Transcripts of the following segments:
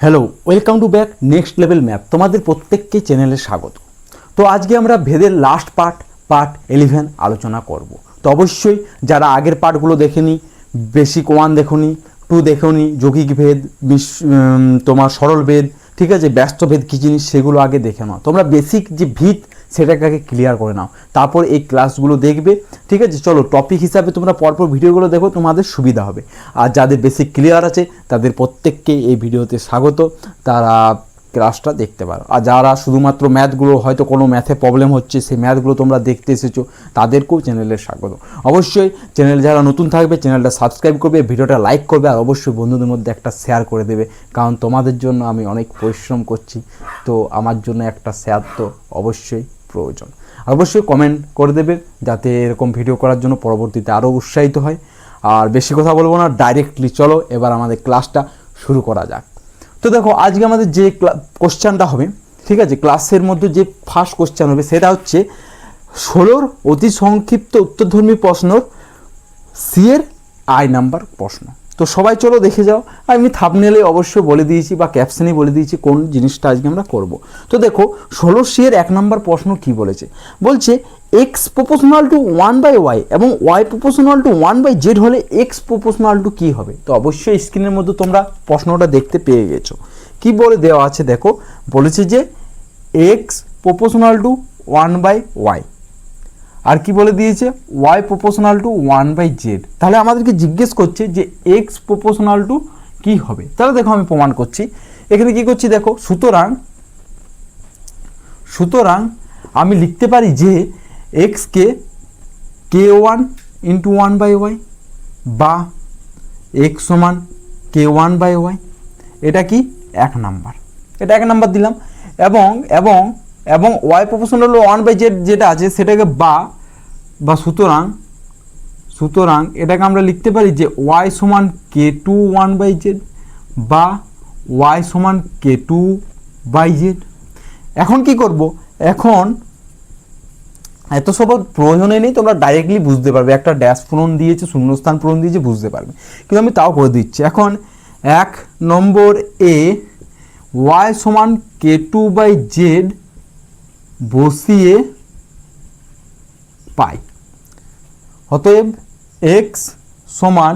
Hello, welcome to back next level math. তোমাদের প্রত্যেককে চ্যানেলে স্বাগত। তো আজকে আমরা ভেদের লাস্ট পার্ট 11 আলোচনা করব। তো অবশ্যই যারা আগের পার্টগুলো দেখেনি, বেসিক 1 দেখোনি, 2 দেখোনি, যৌগিক ভেদ, তোমার সরল ভেদ, ঠিক আছে, ব্যস্ত ভেদ কী জিনিস সেগুলো আগে দেখে নাও। তোমরা বেসিক যে ভিত সেটাকে আগে ক্লিয়ার করে নাও, তারপর এই ক্লাসগুলো দেখবে। ঠিক আছে, চলো টপিক হিসাবে তোমরা পরপর ভিডিওগুলো দেখো, তোমাদের সুবিধা হবে। আর যাদের বেসিক ক্লিয়ার আছে তাদের প্রত্যেককে এই ভিডিওতে স্বাগত, তারা ক্লাসটা দেখতে পারো। আর যারা শুধুমাত্র ম্যাথগুলো হয়তো কোনো ম্যাথে প্রবলেম হচ্ছে, সেই ম্যাথগুলো তোমরা দেখতে এসেছো, তাদেরকেও চ্যানেলে স্বাগত। অবশ্যই চ্যানেল যারা নতুন থাকবে চ্যানেলটা সাবস্ক্রাইব করবে, ভিডিওটা লাইক করবে, আর অবশ্যই বন্ধুদের মধ্যে একটা শেয়ার করে দেবে, কারণ তোমাদের জন্য আমি অনেক পরিশ্রম করছি। তো আমার জন্য একটা শেয়ার তো অবশ্যই প্রয়োজন। অবশ্যই কমেন্ট করে দেবে যাতে এরকম ভিডিও করার জন্য পরবর্তীতে আরও উৎসাহিত হয়। আর বেশি কথা বলবো না, ডাইরেক্টলি চলো এবার আমাদের ক্লাসটা শুরু করা যাক। তো দেখো আজকে আমাদের যে কোশ্চেনটা হবে, ঠিক আছে, ক্লাসের মধ্যে যে ফার্স্ট কোশ্চেন হবে সেটা হচ্ছে 16 অতি সংক্ষিপ্ত উত্তরধর্মী প্রশ্নর সি এর আই নাম্বার প্রশ্ন। তো সবাই চলো দেখে যাও। আমি থাম্বনেলে অবশ্যই বলে দিয়েছি বা ক্যাপশনেই বলে দিয়েছি কোন জিনিসটা আজকে আমরা করব। তো দেখো 16 সি এর 1 নম্বর প্রশ্ন কি বলেছে, বলছে এক্স প্রপোর্শনাল টু 1/y এবং ওয়াই প্রপোর্শনাল টু 1/z হলে এক্স প্রপোর্শনাল টু কী হবে। তো অবশ্যই স্ক্রিনের মধ্যে তোমরা প্রশ্নটা দেখতে পেয়ে গেছো। কি বলে দেওয়া আছে দেখো, বলেছে যে এক্স প্রপোর্শনাল টু 1/y, আর কি বলে দিয়েছে ওয়াই প্রপোর্শনাল টু 1/z। তাহলে আমাদেরকে জিজ্ঞেস করছে যে এক্স প্রপোর্শনাল টু কী হবে। তাহলে দেখো আমি প্রমাণ করছি। এখানে কি করছি দেখো, সুতরাং আমি লিখতে পারি যে এক্সকে k1 ইন্টু 1/y বা এক্স সমান k1/y। এটা কি 1 নাম্বার, এটা 1 নাম্বার দিলাম। এবং এবং এবং ওয়াই প্রপোর্শনাল 1/z যেটা আছে সেটাকে বা সুতরাং এটাকে আমরা লিখতে পারি যে ওয়াই সমান k2 1/z বা ওয়াই সমান k2/z। এখন কি করব, এখন এত সব প্রয়োজনে নেই, তোমরা ডাইরেক্টলি বুঝতে পারবে। একটা ড্যাশ পূরণ দিয়েছে, শূন্যস্থান পূরণ দিয়েছে, বুঝতে পারবে, কিন্তু আমি তাও করে দিচ্ছি। এখন 1 নম্বর এ ওয়াই সমান k2/z বসিয়ে পাই। অতএব এক্স সমান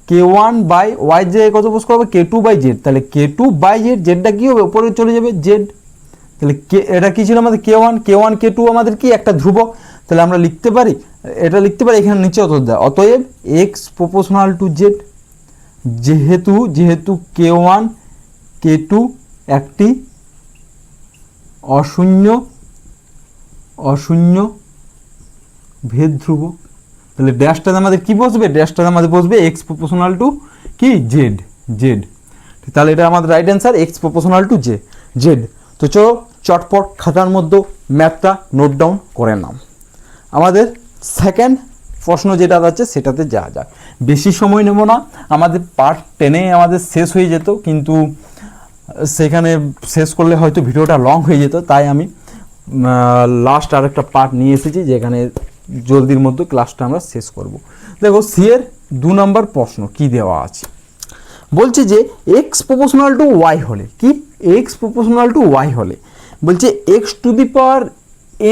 k1/y যে কত বস করবে k2/z, তাহলে k2/z, জেডটা কী হবে উপরে চলে যাবে জেড। তাহলে এটা কী ছিল আমাদের k1 k2 আমাদের কি একটা ধ্রুবক। তাহলে আমরা লিখতে পারি, এটা লিখতে পারি এখানে নিচে অতএব এক্স প্রপোর্শনাল টু জেড, যেহেতু k1 k2 একটি অশূন্য ভেদ ধ্রুবক। তাহলে ড্যাশটাতে আমাদের কি বসবে, ড্যাশটাতে আমাদের বসবে এক্স প্রপোর্শনাল টু কি জেড। তাহলে এটা আমাদের right answer, x proportional to Z. তো চলো চটপট খাতার মধ্যে ম্যাথটা নোট ডাউন করে নাও। আমাদের সেকেন্ড প্রশ্ন যেটা আছে সেটাতে যাওয়া যাক। বেশি সময় নেব না, আমাদের পার্ট 10 আমাদের শেষ হয়ে যেত, কিন্তু সেখানে শেষ করলে হয়তো ভিডিওটা লং হয়ে যেত, তাই আমি লাস্ট আরেকটা পার্ট নিয়ে এসেছি যেখানে জলদির মধ্যে ক্লাসটা আমরা শেষ করব। দেখো সি এর 2 নম্বর প্রশ্ন কি দেওয়া আছে, বলছে যে এক্স প্রপোর্শনাল টু ওয়াই হলে কি, এক্স প্রপোর্শনাল টু ওয়াই হলে বলছে X to the power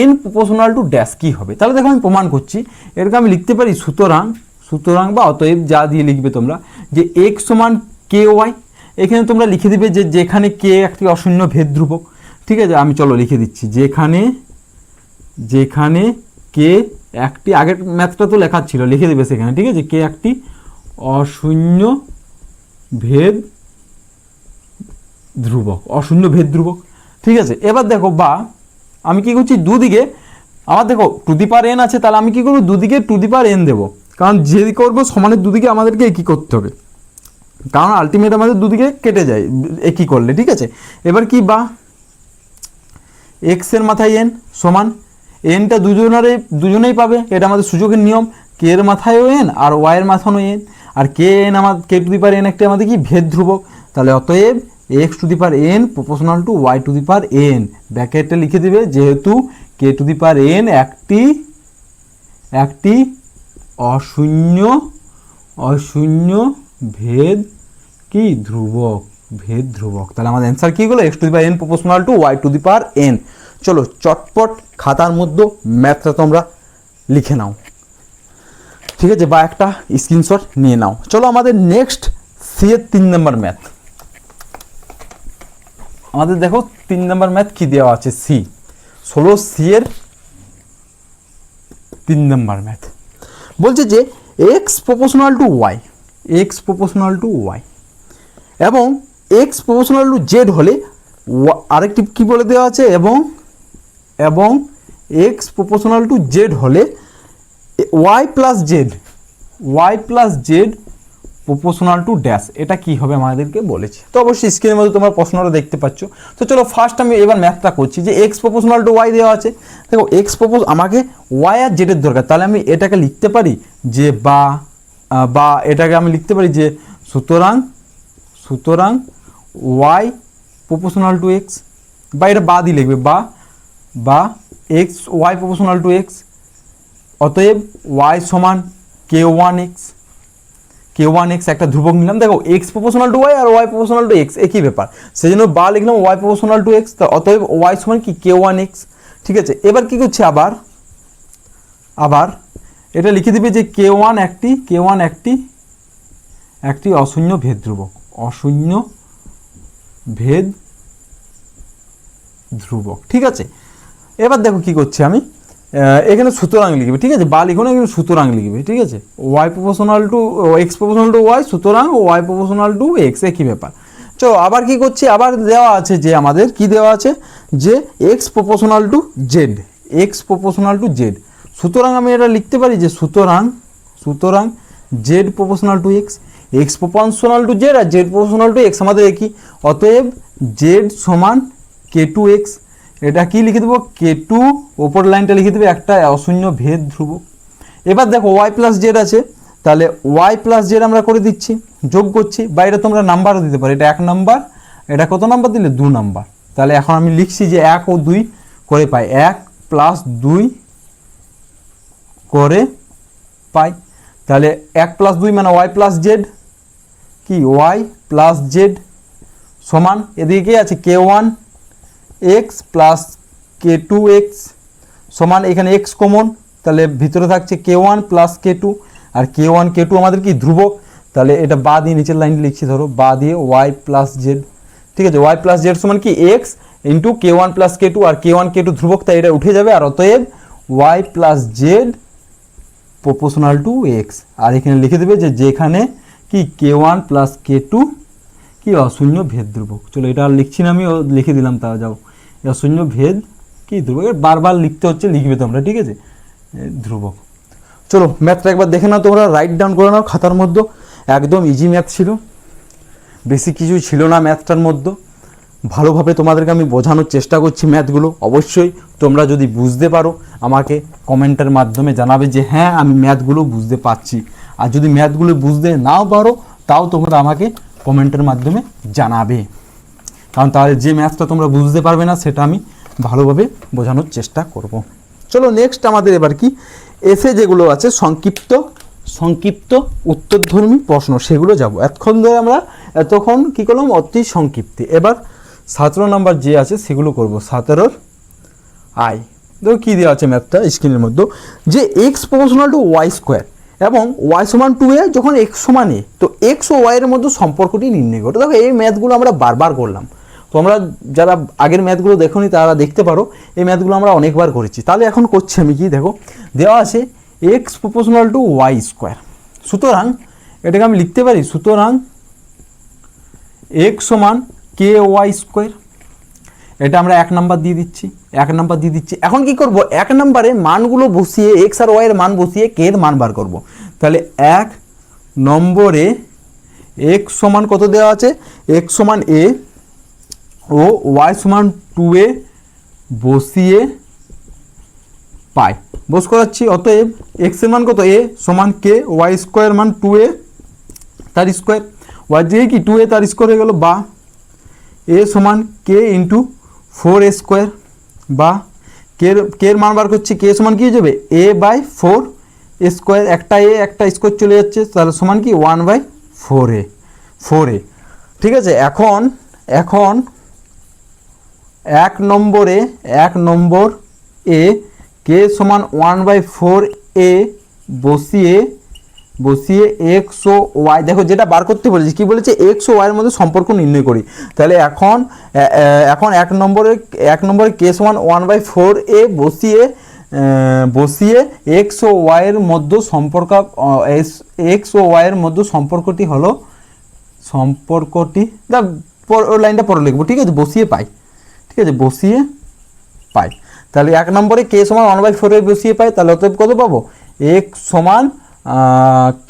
N proportional to dash কী হবে। তাহলে দেখো আমি প্রমাণ করছি। এরকম আমি লিখতে পারি সুতরাং বা অতএব যা দিয়ে লিখবে তোমরা, যে এক্স সমান কে ওয়াই। এখানে তোমরা লিখে দিবে যে যেখানে কে একটি অশূন্য ভেদ ধ্রুবক। ঠিক আছে, আমি চলো লিখে দিচ্ছি, যেখানে কে একটি, আগের ম্যাথটা তো লেখার ছিল, লিখে দেবে সেখানে। ঠিক আছে, কে একটি অশূন্য ভেদ ধ্রুবক। ঠিক আছে, এবার দেখো বা আমি কি করছি, দুদিকে আমার দেখো টু দি পাওয়ার এন আছে, তাহলে আমি কি করবো দুদিকে টু দি পাওয়ার এন দেবো, কারণ যে করবো সমানের দুদিকে আমাদেরকে একই করতে হবে, কারণ আলটিমেট আমাদের দুদিকে কেটে যায় একই করলে। ঠিক আছে, এবার কি বা এক্সের মাথায় এন সমান, এনটা দুজনেই পাবে, এটা আমাদের সূচকের নিয়ম। কে এর মাথায়ও এন আর ওয়াই এর মাথায়ও এন, আর কে এন আমাদের কে টু দি পাওয়ার এন একটা আমাদের কি ভেদ ধ্রুবক। তাহলে অতএব X to the power N proportional to Y to the power N, ব্র্যাকেটে লিখে দিবে যেহেতু কে টু দি পাওয়ার এন একটি অশূন্য ভেদ কি ধ্রুবক ভেদ ধ্রুবক। তাহলে আমাদের অ্যান্সার কী হলো, x to the power N proportional to Y to the power n. চলো চটপট খাতার মধ্যে ম্যাথটা তোমরা লিখে নাও, ঠিক আছে, বা একটা স্ক্রিনশট নিয়ে নাও। চলো আমাদের নেক্সট সি এর 3 নম্বর ম্যাথ। আমাদের দেখো 3 নম্বর ম্যাথ কি দেওয়া আছে, সি 16 এর 3 নম্বর ম্যাথ বলছে যে x proportional to y, x proportional to y এবং এক্স প্রপোর্শনাল টু জেড হলে আরেকটি কি বলে দেওয়া আছে, এবং এক্স প্রপোর্শনাল টু জেড হলে y plus z proportional to dash, এটা কি হবে আমাদেরকে বলেছে। তো অবশ্যই স্ক্রিনের মধ্যে তোমরা প্রশ্নটা দেখতে পাচ্ছ। তো চলো ফার্স্ট আমি এবার ম্যাথটা করছি যে এক্স প্রপোর্শনাল টু ওয়াই দেওয়া আছে। দেখো এক্স আমাকে ওয়াই আর জেডের দরকার, তাহলে আমি এটাকে লিখতে পারি যে বা এটাকে আমি লিখতে পারি যে সুতরাং ওয়াই প্রপোর্শনাল টু এক্স, বা এটা বা দিয়ে লিখবে বা x y proportional to x, অতএব ওয়াই সমান k1x একটা ধ্রুবক নিলাম। দেখো এক্স প্রপোর্শনাল টু ওয়াই আর ওয়াই প্রপোর্শনাল টু এক্স একই ব্যাপার, সেই জন্য বা লিখলাম ওয়াই প্রপোর্শনাল টু এক্স, অতএব ওয়াই সমান কি k1x। ঠিক আছে, এবার কি করছে, আবার এটা লিখে দিবে যে k1 একটি অশূন্য ভেদ ধ্রুবক, ঠিক আছে। এবার দেখো কি করছি আমি, এখানে সুতরাং লিখবে, ঠিক আছে, বা লিখো না, এখানে সুতরাং লিখবে, ঠিক আছে, y proportional to x proportional to y, সুতরাং ওয়াই প্রপোর্শনাল টু এক্স একই ব্যাপার। চলো আবার কি করছি, আবার দেওয়া আছে যে আমাদের কি দেওয়া আছে যে এক্স প্রপোর্শনাল টু জেড, সুতরাং আমি এটা লিখতে পারি যে সুতরাং z proportional to x proportional to z আর জেড প্রপোর্শনাল টু এক্স আমাদের একই, অতএব জেড সমান k2x। এটা কি লিখে দেবো, k2, ওপর লাইনটা লিখে দেবে একটা অশূন্য ভেদ ধ্রুবক। এবার দেখো ওয়াই প্লাস জেড আছে, তাহলে ওয়াই প্লাস জেড আমরা করে দিচ্ছি, যোগ করছি, বা এটা তোমরা নাম্বারও দিতে পারো, এটা 1 নাম্বার, এটা কত নাম্বার দিলে 2 নাম্বার। তাহলে এখন আমি লিখছি যে 1 ও 2 করে পাই, 1 প্লাস 2 করে পাই। তাহলে 1 প্লাস 2 মানে ওয়াই প্লাস জেড, কি ওয়াই প্লাস জেড সমান এদিকে কি আছে k1x প্লাস k2x সমান, এখানে x কমন, তাহলে ভিতরে থাকছে k1 প্লাস k2, আর k1 k2 আমাদের কি ধ্রুবক, তাহলে এটা বা দিয়ে নিচের লাইন লিখছি, ধরো বা দিয়ে y প্লাস জেড, ঠিক আছে, y প্লাস জেড সমান কি x into k1 plus k2, আর k1 k2 ধ্রুবক, তাই এটা উঠে যাবে, আর অতএব y plus z proportional two x। আর এখানে লিখে দেবে যে যেখানে কি k1 প্লাস k2 কি অশূন্য ভেদ ধ্রুবক। চলো এটা আর লিখছি না, আমি লিখে দিলাম, তা যাও অশূন্য ভেদ কি ধ্রুবক, বারবার লিখতে হচ্ছে, লিখবে তোমরা, ঠিক আছে, ধ্রুবক। চলো ম্যাথটা একবার দেখে নাও, তোমরা রাইট ডাউন করে নাও খাতার মধ্যে, একদম ইজি ম্যাথ ছিল, বেশি কিছু ছিল না ম্যাথটার মধ্যে, ভালোভাবে তোমাদেরকে আমি বোঝানোর চেষ্টা করছি ম্যাথগুলো। অবশ্যই তোমরা যদি বুঝতে পারো আমাকে কমেন্টের মাধ্যমে জানাবে যে হ্যাঁ আমি ম্যাথগুলো বুঝতে পারছি, আর যদি ম্যাথগুলো বুঝতে নাও পারো তাও তোমরা আমাকে কমেন্টের মাধ্যমে জানাবে, কারণ তাহলে যে ম্যাথটা তোমরা বুঝতে পারবে না সেটা আমি ভালোভাবে বোঝানোর চেষ্টা করব। চলো নেক্সট আমাদের এবার কি এসে যেগুলো আছে সংক্ষিপ্ত উত্তরধর্মী প্রশ্ন, সেগুলো যাব। এতক্ষণ কী করলাম, অতি সংক্ষিপ্তে। এবার 17 নম্বর যে আছে সেগুলো করব। 17 আই দেখো কী দেওয়া আছে ম্যাথটা স্ক্রিনের মধ্যে, যে x proportional to y square এবং ওয়াই সমান 2a যখন এক্স সমান এ, তো এক্স ও ওয়াইয়ের মধ্যে সম্পর্কটি নির্ণয় করো। দেখো এই ম্যাথগুলো আমরা বারবার করলাম, তোমরা যারা আগের ম্যাথগুলো দেখোনি তারা দেখতে পারো, এই ম্যাথগুলো আমরা অনেকবার করেছি। তাহলে এখন করছি আমি কি, দেখো দেওয়া আছে x proportional to y square, সুতরাং এটাকে আমি লিখতে পারি সুতরাং এক্স সমান কে ওয়াই স্কোয়ার, এটা আমরা 1 নাম্বার দিয়ে দিচ্ছি, এখন কি করব, 1 নম্বরে মানগুলো বসিয়ে এক্স আর ওয়াই এর মান বসিয়ে কে এর মান বার করব। তাহলে 1 নম্বরে এক্স সমান কত দেওয়া আছে, এক্স সমান এ ও ওয়াই সমান 2a বসিয়ে পাই, বস করাচ্ছি, অতএব এক্স এর মান কত এ সমান কে, ওয়াই স্কোয়ার মান 2a তার স্কোয়ার, ওয়াই দিয়ে কি 2a তার স্কোয়ার হয়ে গেল, বা এ সমান কে ইন্টু 4a স্কোয়ার, বা কে এর মান বার করছি, কে সমান কি হয়ে যাবে a বাই 4 স্কোয়ার, একটা এ একটা স্কোয়ার চলে যাচ্ছে, তাহলে সমান কি 1/4a। ঠিক আছে। এখন এখন 1 নম্বর এ কে সমান 1/4 এ বসিয়ে এক্স ও ওয়াই, দেখো যেটা বার করতে বলেছি কি বলেছে, এক্স ও ওয়াইয়ের মধ্যে সম্পর্ক নির্ণয় করি। তাহলে এখন 1 নম্বরে কে সমান 1/4 এ বসিয়ে এক্স ও ওয়াইয়ের মধ্যে সম্পর্কটি হলো লাইনটা পরে লিখবো, ঠিক আছে, বসিয়ে পাই, ঠিক আছে, বসিয়ে পাই। তাহলে 1 নম্বরে কে সমান 1/4 এ বসিয়ে পাই, তাহলে অতএব কত পাবো, এক্স সমান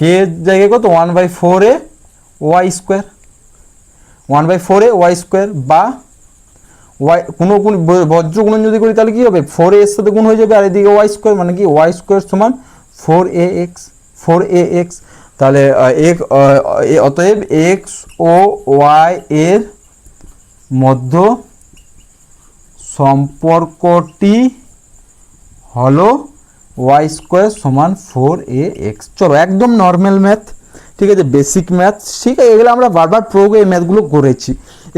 কে জায়গায় কত 1/4 A Y square, 1/4 A Y square, বা ওয়াই কোনো বজ্র গুণন যদি করি তাহলে কী হবে, 4 এর সাথে গুণ হয়ে যাবে, আর এদিকে ওয়াই স্কোয়ার মানে কি ওয়াই স্কোয়ার সমান 4ax। তাহলে অতএব এক্স ও ওয়াই এর মধ্যে সম্পর্কটি হলো ওয়াই স্কোয়ার সমান 4ax। চলো একদম নর্মাল ম্যাথ, ঠিক আছে, বেসিক ম্যাথ, ঠিক আছে, এগুলো আমরা বারবার প্রয়োগে এই ম্যাথগুলো করেছি,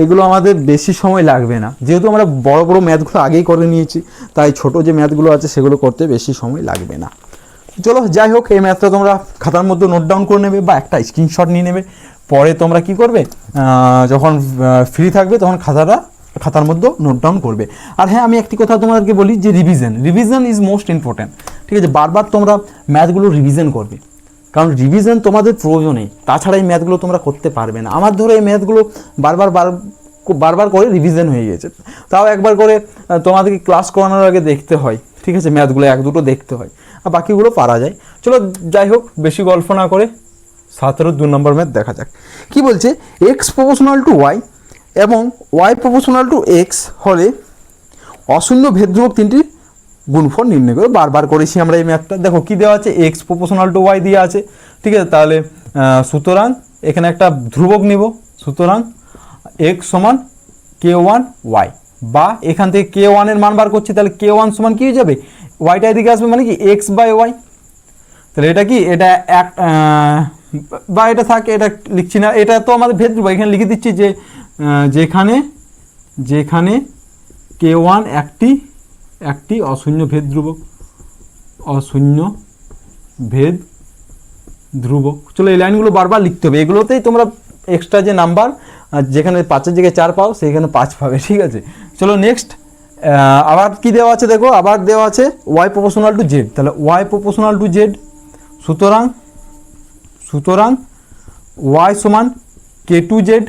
এগুলো আমাদের বেশি সময় লাগবে না, যেহেতু আমরা বড় বড় ম্যাথগুলো আগেই করে নিয়েছি, তাই ছোট যে ম্যাথগুলো আছে সেগুলো করতে বেশি সময় লাগবে না। চলো যাই হোক, এই ম্যাথটা তোমরা খাতার মধ্যে নোট ডাউন করে নেবে বা একটা স্ক্রিনশট নিয়ে নেবে, পরে তোমরা কি করবে, যখন ফ্রি থাকবে তখন খাতার মধ্যে নোট ডাউন করবে। আর হ্যাঁ, আমি একটি কথা তোমাদেরকে বলি যে রিভিশন ইজ মোস্ট ইম্পর্ট্যান্ট, ঠিক আছে, বারবার তোমরা ম্যাথগুলো রিভিশন করবে, কারণ রিভিশন তোমাদের প্রয়োজনে, তাছাড়া এই ম্যাথগুলো তোমরা করতে পারবে না। আমার ধরো এই ম্যাথগুলো বারবার করে রিভিশন হয়ে গেছে, তাও একবার করে তোমাদেরকে ক্লাস করানোর আগে দেখতে হয়, ঠিক আছে, ম্যাথগুলো 1-2টো দেখতে হয়, আর বাকিগুলো পারা যায়। চলো যাই হোক, বেশি গল্প না করে 17 নম্বর ম্যাথ দেখা যাক। কি বলছে, এক্স প্রপোর্শনাল টু ওয়াই এবং ওয়াই প্রপোর্শনাল টু এক্স হলে অশূন্য ভেদধ্রুবক তিনটির গুণফল নির্ণয় করে। বারবার করেছি আমরা এই ম্যাথটা। দেখো কি দেওয়া আছে, এক্স প্রপোর্শনাল টু ওয়াই দেওয়া আছে, ঠিক আছে, তাহলে সুতরাং এখানে একটা ধ্রুবক নিব, সুতরাং এক্স সমান k1 ওয়াই, বা এখান থেকে k1 এর মান বার করছি, তাহলে k1 সমান কি হয়ে যাবে, ওয়াইটা এদিকে আসবে মানে কি x/y। তাহলে এটা কি, এটা এক বা এটা থাকে, এটা লিখছি না, এটা তো আমাদের ভেদধ্রুবক, এখানে লিখে দিচ্ছি যে যেখানে k1 একটি অশূন্য ভেদ ধ্রুবক। চলো এই লাইনগুলো বারবার লিখতে হবে, এগুলোতেই তোমরা এক্সট্রা যে নাম্বার, যেখানে 5-এর জায়গায় 4 পাও সেইখানে 5 পাবে, ঠিক আছে। চলো নেক্সট, আবার কি দেওয়া আছে দেখো, আবার দেওয়া আছে ওয়াই প্রপোর্শনাল টু জেড, তাহলে ওয়াই প্রপোর্শনাল টু জেড, সুতরাং ওয়াই সমান k2z,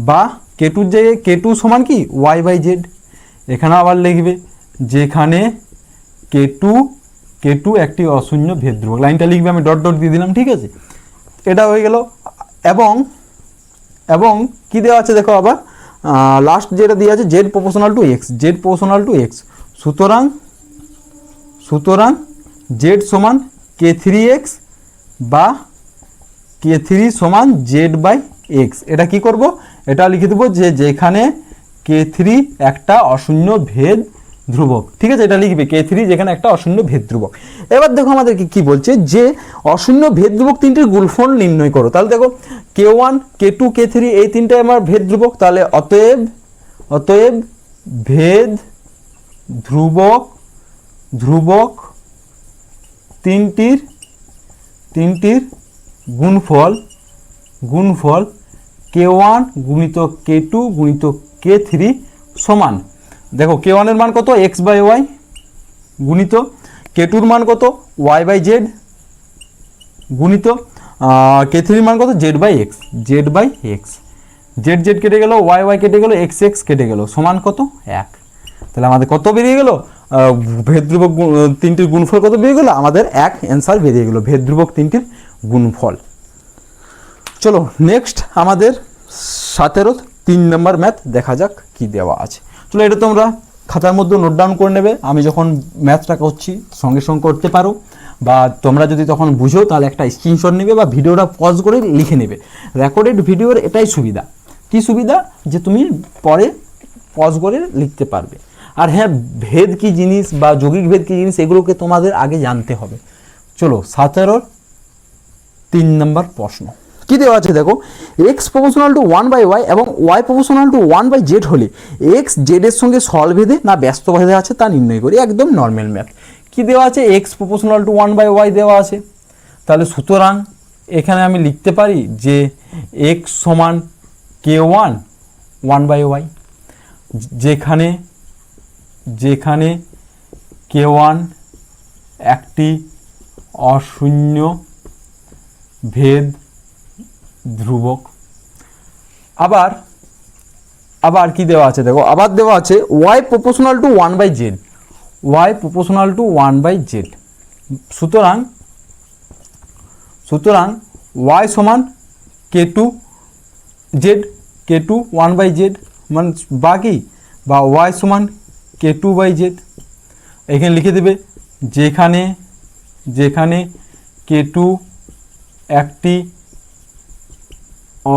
বা k2 জায়গায় k2 সমান কি y/z। এখানে আবার লিখবে যেখানে k2 একটি অশূন্য ভেদধ্রুবক, লাইনটা লিখবে, আমি ডট ডট দিয়ে দিলাম, ঠিক আছে, এটা হয়ে গেল। এবং কি দেওয়া আছে দেখো, আবার লাস্ট যেটা দেওয়া আছে জেড প্রপোর্শনাল টু এক্স, সুতরাং জেড সমান k3x বা k3 সমান z/x। এটা কি করব, এটা লিখে দেবো যে যেখানে k3 একটা অশূন্য ভেদ ধ্রুবক, ঠিক আছে, এটা লিখবে k3 যেখানে একটা অশূন্য ভেদ ধ্রুবক। এবার দেখো আমাদেরকে কি বলছে, যে অশূন্য ভেদ ধ্রুবক তিনটির গুণফল নির্ণয় করো। তাহলে দেখো k1 k2 k3 এই তিনটাই আমার ভেদ ধ্রুবক, তাহলে অতএব ভেদ ধ্রুবক তিনটির গুণফল k1 গুণিত k2 গুণিত k3 সমান, দেখো k1 এর মান কত x/y গুণিত k2 এর মান কত y/z গুণিত k3 এর মান কত z/x, z কেটে গেল, y কেটে গেল, x কেটে গেল, সমান কত 1। তাহলে আমাদের কত বেরিয়ে গেল, ভেদধ্রুবক তিনটির গুণফল কত বেরিয়ে গেল, আমাদের 1 অ্যান্সার বেরিয়ে গেল, ভেদধ্রুবক তিনটির গুণফল। চলো নেক্সট আমাদের 3 নম্বর ম্যাথ দেখা যাক কি দেওয়া আছে। চলো এটা তোমরা খাতার মধ্যে নোট ডাউন করে নেবে, আমি যখন ম্যাথটা করছি সঙ্গে সঙ্গে করতে পারো, বা তোমরা যদি তখন বুঝো তাহলে একটা স্ক্রিনশট নেবে বা ভিডিওটা পজ করে লিখে নেবে। রেকর্ডেড ভিডিওর এটাই সুবিধা, কি সুবিধা, যে তুমি পরে পজ করে লিখতে পারবে। আর হ্যাঁ, ভেদ কি জিনিস বা যৌগিক ভেদ কি জিনিস এগুলোকে তোমাদের আগে জানতে হবে। চলো 3 নম্বর প্রশ্ন, কী দেওয়া আছে দেখো, এক্স প্রপোর্শনাল টু 1/y এবং ওয়াই প্রপোর্শনাল টু 1/z হলে এক্স জেডের সঙ্গে সরলভেদে না ব্যস্তভেদে আছে তা নির্ণয় করি। একদম নর্মাল ম্যাথ। কী দেওয়া আছে, এক্স প্রপোর্শনাল টু 1/y দেওয়া আছে। তাহলে সুতরাং এখানে আমি লিখতে পারি যে এক্স সমান k1 1/y, যেখানে যেখানে k1 একটি অশূন্য ভেদ ধ্রুবক। আবার আবার কি দেওয়া আছে দেখো, আবার দেওয়া আছে y proportional to 1/z, y proportional to 1/z। সুতরাং সুতরাং y সমান k2 z, k2 1/z মানে বাকি বা y সমান k2/z। এখানে লিখে দেবে যেখানে যেখানে k2 একটি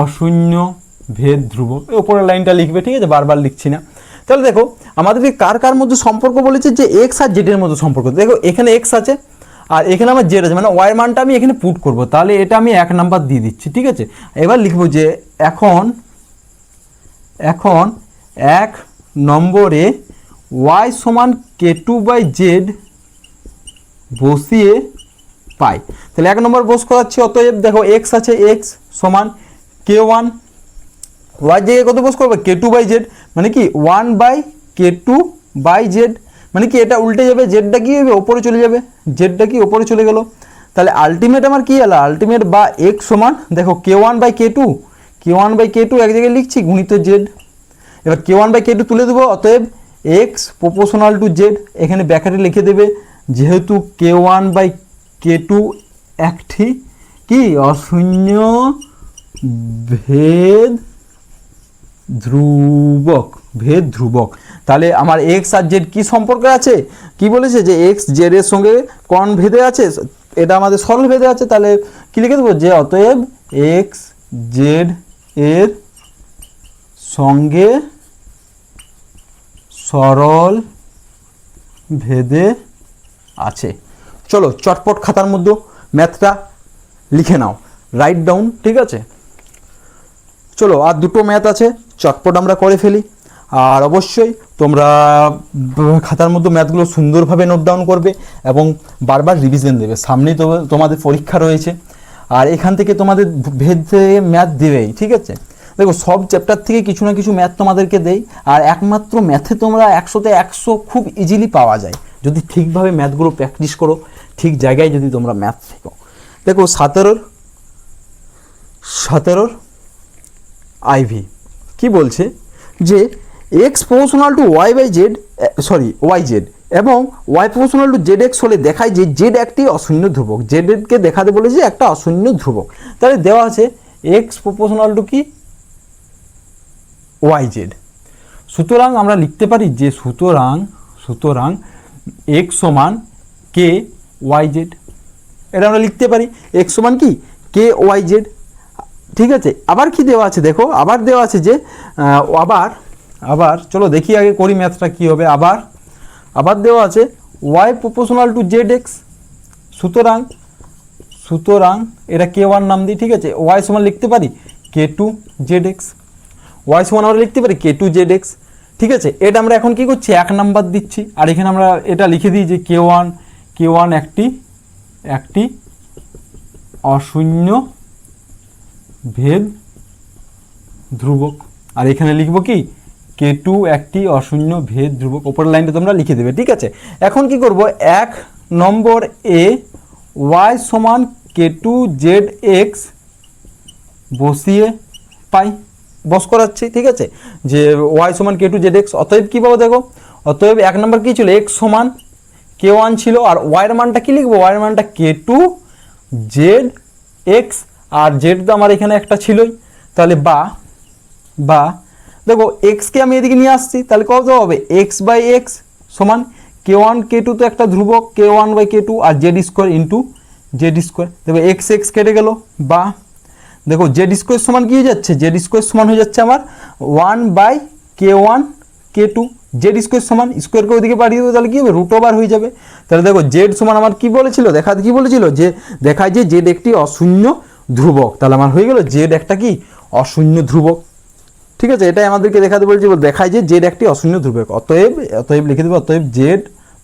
অশূন্য ভেদ ধ্রুবক। উপরের লাইনটা লিখবে, ঠিক আছে, বারবার লিখছি না। তাহলে দেখো আমাদেরকে কার কার মধ্যে সম্পর্ক বলেছে, যে এক্স আর জেডের মধ্যে সম্পর্ক। দেখো এখানে এক্স আছে আর এখানে আমার জেড আছে, মানে ওয়াই মানটা আমি এখানে পুট করব। তাহলে এটা আমি 1 নাম্বার দিয়ে দিচ্ছি, ঠিক আছে। এবার লিখব যে এখন 1 নম্বরে ওয়াই সমান k2/z বসিয়ে পাই। তাহলে 1 নম্বর বস করাচ্ছি। অতএব দেখো এক্স আছে, এক্স সমান k1, ওয়াই জায়গায় কত বস করবে, k2/z মানে কি 1/k2/z, মানে কি এটা উল্টে যাবে, জেডটা কি হবে ওপরে চলে যাবে, জেডটা কি ওপরে চলে গেল। তাহলে আলটিমেট আমার কি এলো, আলটিমেট বা এক্স সমান দেখো k1/k2, k1/k2 এক জায়গায় লিখছি গুণিত জেড। এবার k1/k2 তুলে দেবো। অতএব এক্স প্রপোর্শনাল টু জেড, এখানে ব্র্যাকেটে লিখে দেবে যেহেতু k1/k2 একটি কি অশূন্য ভেদ ধ্রুবক, ভেদ ধ্রুবক। তাহলে আমার এক্স আর জেড কি সম্পর্কে আছে, কি বলেছে যে এক্স জেড এর সঙ্গে কোন ভেদে আছে, এটা আমাদের সরল ভেদে আছে। তাহলে কি লিখে দেবো যে অতএব এক্স জেড এর সঙ্গে সরল ভেদে আছে। চলো চটপট খাতার মধ্যে ম্যাথটা লিখে নাও, রাইট ডাউন, ঠিক আছে। চলো আর দুটো ম্যাথ আছে, চটপট আমরা করে ফেলি। আর অবশ্যই তোমরা খাতার মধ্যে ম্যাথগুলো সুন্দরভাবে নোট ডাউন করবে এবং বারবার রিভিশন দেবে। সামনেই তো তোমাদের পরীক্ষা রয়েছে, আর এখান থেকে তোমাদের ভেদে ম্যাথ দেবেই, ঠিক আছে। দেখো সব চ্যাপ্টার থেকে কিছু না কিছু ম্যাথ তোমাদেরকে দেই, আর একমাত্র ম্যাথে তোমরা 100তে 100 খুব ইজিলি পাওয়া যায় যদি ঠিকভাবে ম্যাথগুলো প্র্যাকটিস করো, ঠিক জায়গায় যদি তোমরা ম্যাথ শেখো। দেখো 17 আইভি কি বলছে যে x proportional two y/z, yz এবং y প্রপোর্শনাল টু zx হলে দেখায় যে z একটি অশূন্য ধ্রুবক। জেডকে দেখাতে বলেছে একটা অশূন্য ধ্রুবক। তাহলে দেওয়া আছে এক্স প্রপোর্শনাল টু কি yz। সুতরাং আমরা লিখতে পারি যে সুতরাং x সমান k/yz, এটা আমরা লিখতে পারি x সমান কি k/yz, ঠিক আছে। আবার কি দেওয়া আছে দেখো, আবার দেওয়া আছে যে আবার চলো দেখি আগে করি ম্যাথটা কি হবে। আবার দেওয়া আছে y প্রপোর্শনাল টু zx। সুতরাং এটা k1 নাম দিই, ঠিক আছে। y সমান লিখতে পারি k2zx, y সমান আমরা লিখতে পারি k2zx, ঠিক আছে। এটা আমরা এখন কি করছি 1 নাম্বার দিচ্ছি, আর এখানে আমরা এটা লিখে দিই যে k1 একটি অশূন্য ভেদ ধ্রুবক, আর এখানে লিখবো কি k2 একটি অশূন্য ভেদ ধ্রুবক। উপরের লাইনটা তোমরা লিখে দেবে, ঠিক আছে। এখন কি করব, 1 নম্বর এ y সমান k2zx বসিয়ে পাই, বস করাচ্ছি, ঠিক আছে, যে y সমান k2zx। অতএব কী পাবো দেখো, অতএব 1 নম্বর কী ছিল, x সমান k1 ছিল, আর y এর মানটা কি লিখবো, y এর মানটা k2zx, আর z তো আমার এখানে একটা ছিলই। তাহলে বা দেখো এক্সকে আমি এদিকে নিয়ে আসছি, তাহলে কত হবে x/x সমান k1 k2 তো একটা ধ্রুবক k1/k2 আর Z square into Z square. দেখো এক্স কেটে গেল, বা দেখো জেড স্কোয়ার সমান কি হয়ে যাচ্ছে, জেড স্কোয়ার সমান হয়ে যাচ্ছে আমার 1/k1 k2। জেড স্কোয়ার সমান স্কোয়ারকে ওইদিকে পাঠিয়ে দেবো, তাহলে কী হবে √ওভার হয়ে যাবে। তাহলে দেখো জেড সমান আমার কি বলেছিল, কি বলেছিল যে দেখায় যে জেড একটি অশূন্য ধ্রুবক। তাহলে আমার হয়ে গেল জেড একটা কি অশূন্য ধ্রুবক। ঠিক আছে, এটাই আমাদেরকে দেখাতে বলছি, দেখায় যে জেড একটি অশূন্য ধ্রুবক। অতএব লিখে দেবো, অতএব জেড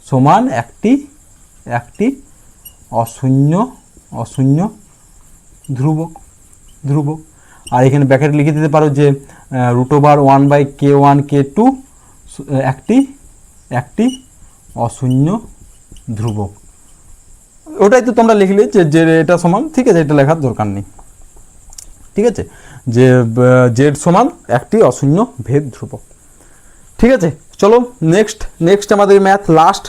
সমান একটি অশূন্য ধ্রুবক। আর এখানে ব্র্যাকেট লিখে দিতে পারো যে √1/k1 k2 একটি অশূন্য ধ্রুবক। ওটাই তো তোমরা লিখলে যে এটা সমান, ঠিক আছে, এটা লেখার দরকার নেই। ঠিক আছে, যে জেড সমান একটি অশূন্য ভেদ ধ্রুবক। ঠিক আছে, চলো নেক্সট আমাদের math, last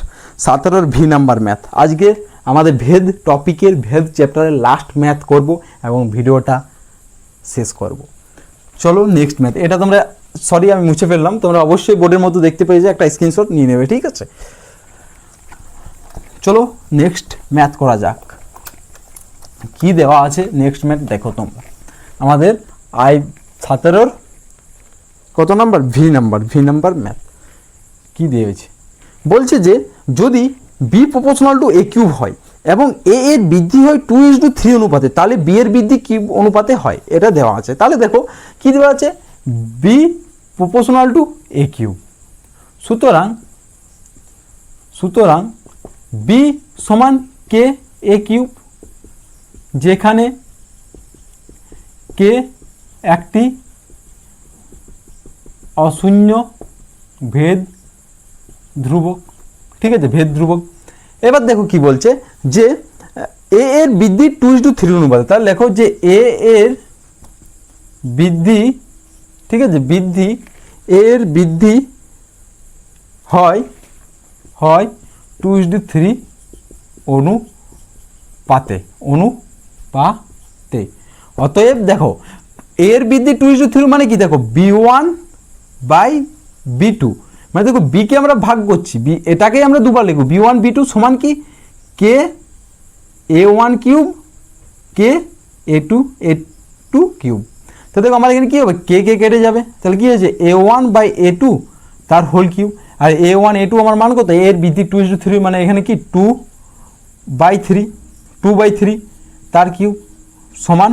17 V number math. আজকে আমাদের ভেদ টপিকের ভেদ চ্যাপ্টারের লাস্ট ম্যাথ করব এবং ভিডিওটা শেষ করব। চলো নেক্সট ম্যাথ। এটা তোমরা আমি মুছে ফেললাম, তোমরা অবশ্যই বোর্ডের মধ্যে দেখতে পেয়ে একটা স্ক্রিনশট নিয়ে নেবে। ঠিক আছে, চলো নেক্সট ম্যাথ করা যাক। কি দেওয়া আছে নেক্সট ম্যাথ দেখো তোমরা। আমাদের 17 কত নাম্বার? V number math. কি দিয়েছে? বলছে যে যদি b proportional to a cube হয় এবং এ এর বৃদ্ধি হয় 2:3 অনুপাতে, তাহলে বি এর বৃদ্ধি কি অনুপাতে হয়, এটা দেওয়া আছে। তাহলে দেখো কি দেওয়া আছে, b proportional to a cube. সুতরাং বি সমান কে এ কিউব, যেখানে কে একটি অশূন্য ভেদ ধ্রুবক। ঠিক আছে, ভেদ ধ্রুবক। এবার দেখো কি বলছে যে এ এর বৃদ্ধি 2:3 অনুপাতে। তাহলে লেখো যে এ এর বৃদ্ধি, ঠিক আছে, এর বৃদ্ধি হয় 2:3 অনুপাতে। অতএব দেখো এর বৃদ্ধি 2:3 মানে কি, দেখো b1/b2, মানে দেখো বি কে আমরা ভাগ করছি, এটাকেই আমরা দুবার লিখব, b1 b2 সমান কি কে a1 কিউব কে a2 কিউব। তো দেখো আমার এখানে কি হবে, কে কেটে যাবে, তাহলে কি হয়েছে a1/a2 তার হোল কিউব। আর a1 a2 আমার মান কত, এর বৃদ্ধি 2:3 মানে এখানে কি 2/3 তার কিউব সমান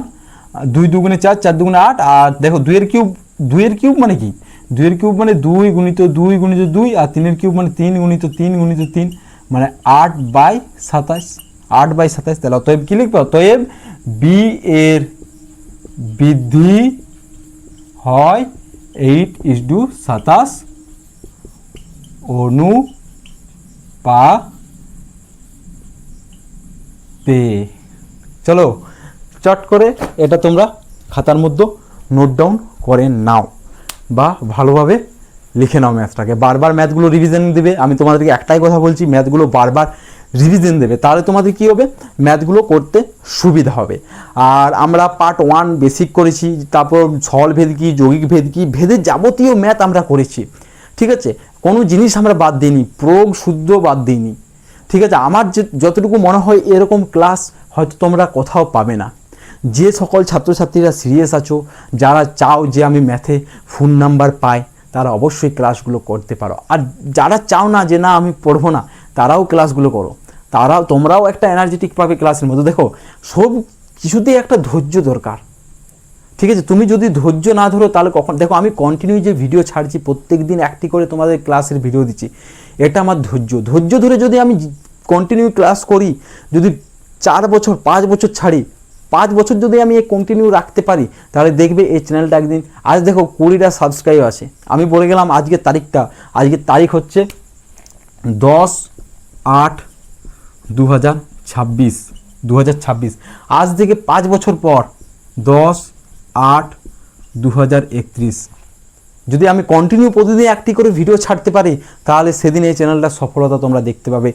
2 2 4 4 2 8। আর দেখো 2 এর কিউব মানে কি, 2 এর কিউব মানে 2 × 2 × 2, আর 3 এর কিউব মানে 3 × 3 × 3 মানে 8/27। তাহলে অতএব কি লিখবে, অতএব বি এর বৃদ্ধি হয় 8:27 অনুপাতে। চলো চট করে এটা তোমরা খাতার মধ্যে নোট ডাউন করে নাও বা ভালোভাবে লিখে নাও ম্যাথটাকে। বারবার ম্যাথগুলো রিভিশন দেবে, আমি তোমাদেরকে একটাই কথা বলছি, ম্যাথগুলো বারবার রিভিশন দেবে, তাহলে তোমাদের কি হবে, ম্যাথগুলো করতে সুবিধা হবে। আর আমরা পার্ট 1 বেসিক করেছি, তারপর সরল ভেদ কি, যৌগিক ভেদ কি, ভেদের যাবতীয় ম্যাথ আমরা করেছি। ঠিক আছে, কোনো জিনিস আমরা বাদ দিইনি, প্রয়োগ শুদ্ধ বাদ দিইনি। ঠিক আছে, আমার যতটুকু মনে হয় এরকম ক্লাস হয়তো তোমরা কোথাও পাবে না। যে সকল ছাত্রছাত্রীরা সিরিয়াস আছো, যারা চাও যে আমি ম্যাথে ফুল নাম্বার পাই, তারা অবশ্যই ক্লাসগুলো করতে পারো। আর যারা চাও না যে না আমি পড়বো না, তারাও ক্লাসগুলো করো, তোমরাও একটা এনার্জেটিক পাবে ক্লাসের মধ্যে। দেখো সব কিছুতেই একটা ধৈর্য দরকার। ঠিক আছে, তুমি যদি ধৈর্য না ধরো তাহলে কখন, দেখো আমি কন্টিনিউ যে ভিডিও ছাড়ছি, প্রত্যেক দিন একটি করে তোমাদের ক্লাসের ভিডিও দিচ্ছি, এটা আমার ধৈর্য ধরে যদি আমি কন্টিনিউ ক্লাস করি, যদি 4 বছর 5 বছর ছাড়ি, 5 বছর যদি আমি কন্টিনিউ রাখতে পারি, তাহলে দেখবে এই চ্যানেলটা একদিন, আজ দেখো 20টা সাবস্ক্রাইব আছে। আমি বলে গেলাম আজকের তারিখটা, আজকের তারিখ হচ্ছে 10/8/2026। আজ থেকে 5 বছর পর 10/8/2031 যদি আমি কন্টিনিউ প্রতিদিন একটি করে ভিডিও ছাড়তে পারি, তাহলে সেদিন এই চ্যানেলটার সফলতা তোমরা দেখতে পাবে।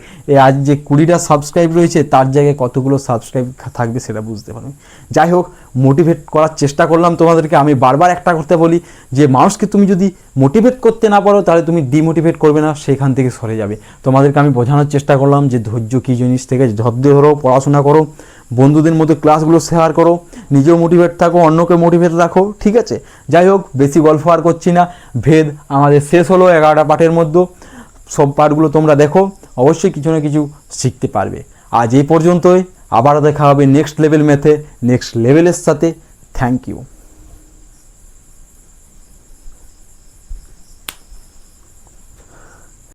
আজ যে 20টা সাবস্ক্রাইব রয়েছে, তার জায়গায় কতগুলো সাবস্ক্রাইব থাকবে সেটা বুঝতে পারবে। যাই হোক, মোটিভেট করার চেষ্টা করলাম তোমাদেরকে। আমি বারবার একটা করতে বলি যে মানুষকে তুমি যদি মোটিভেট করতে না পারো, তাহলে তুমি ডিমোটিভেট করবে না, সেখান থেকে সরে যাবে। তোমাদেরকে আমি বোঝানোর চেষ্টা করলাম যে ধৈর্য কী জিনিস, থেকে ধৈর্য ধরো, পড়াশোনা করো, বন্ধুদের মধ্যে ক্লাসগুলো শেয়ার করো, নিজেও মোটিভেট থাকো, অন্যকে মোটিভেট রাখো। ঠিক আছে, যাই হোক বেশি গল্প আর করছি না। ভেদ আমাদের শেষ হলো 11টা পাঠের মধ্যে। সব পাঠগুলো তোমরা দেখো, অবশ্যই কিছু না কিছু শিখতে পারবে। আজ এই পর্যন্তই। আবারও দেখা হবে নেক্সট লেভেল ম্যাথে নেক্সট লেভেলের সাথে। Thank you.